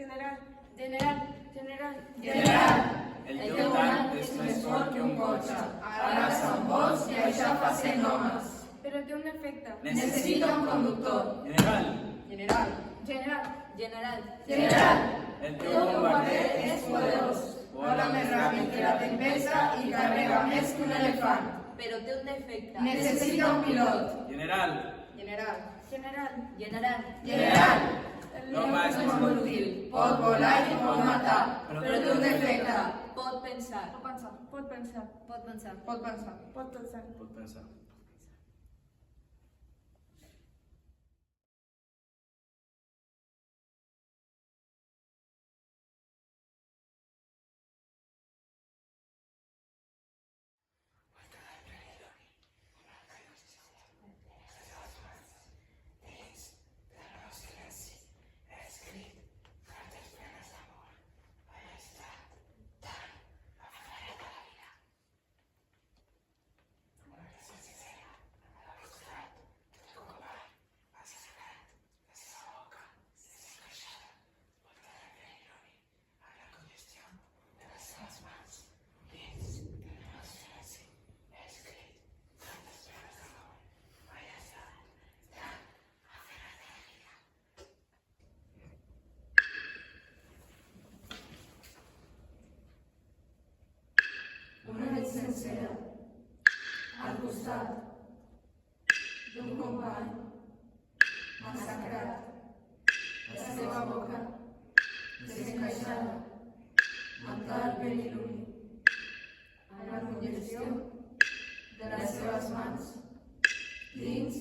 General, general, general, General, el teu tanc és més fort que un cotxe. Ara som molts i això fa 100 homes. però té un defecte. Necessita un conductor. General, General, general, General, General, el el teu bombarder és poderós. Vola més ràpid que la tempesta i carrega més que un elefant. però té un defecte. Necessita un pilot. general, general, general, General, General, l'home és és molt útil. Pot volar i pot matar, però té un defecte. pot pensar. pot pensar, pot pensar, Pot pensar. Pot pensar. pot pensar. pot pensar. Una nit sencera, al costat d'un company massacrat, la seva boca desencaixada, amb tal perill únic, amb la congestió de les seves mans, dins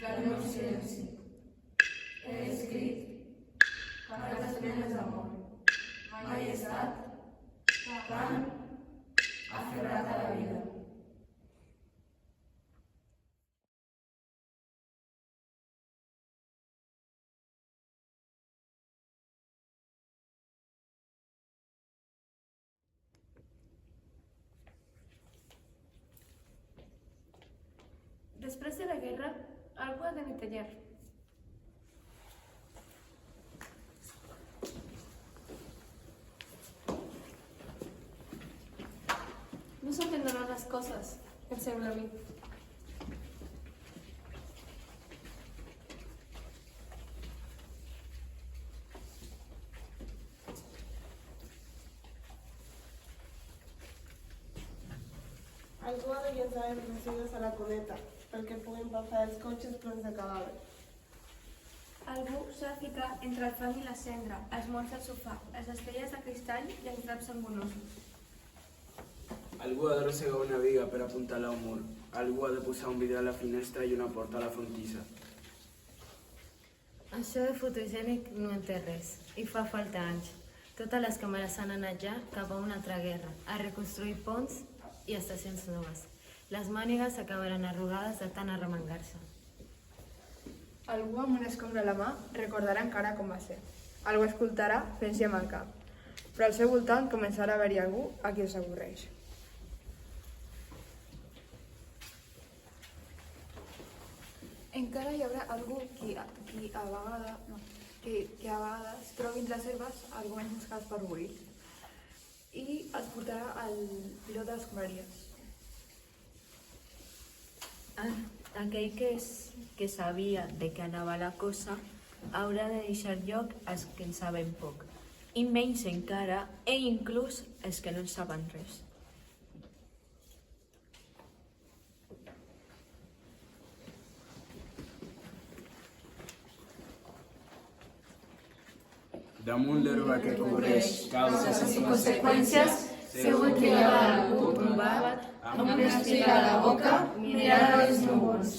del meu silenci. He escrit cartes plenes d'amor. Mai he estat tan aferrat a la vida. Després de la guerra, algo ha de netejar. No s'ordenaran les coses, em sembla a mi. Algú ha de llançar els residus a la cuneta perquè puguin passar els cotxes plens de cadàvers. Algú s'ha de ficar entre el fang i la cendra, els molls al sofà, les estrelles de cristall i els draps sangonosos. Algú ha d'arrossegar una viga per apuntar-la al mur. Algú ha de posar un vidre a la finestra i una porta a la frontissa. Això de fotogènic no en té res, i fa falta anys. Totes les càmeres han anat ja cap a una altra guerra, a reconstruir ponts i estacions noves. Les mànigues acabaran arrugades de tant arremangar-se. Algú amb una escombra a la mà recordarà encara com va ser. Algú escoltarà fent-se amb el cap, però al seu voltant començarà a haver-hi algú a qui els avorreix. Encara hi haurà algú que a vegades trobi entre les herbes arguments buscats per buir i els portarà al pilot de les escombraries. Aquell que sabia de què anava la cosa haurà de deixar lloc als que en saben poc, i menys encara, e inclús els que no en saben res. Damunt l'herba que cobreix causes i conseqüències, segur que hi ha algú tombat amb una espiga a la boca mirant els núvols.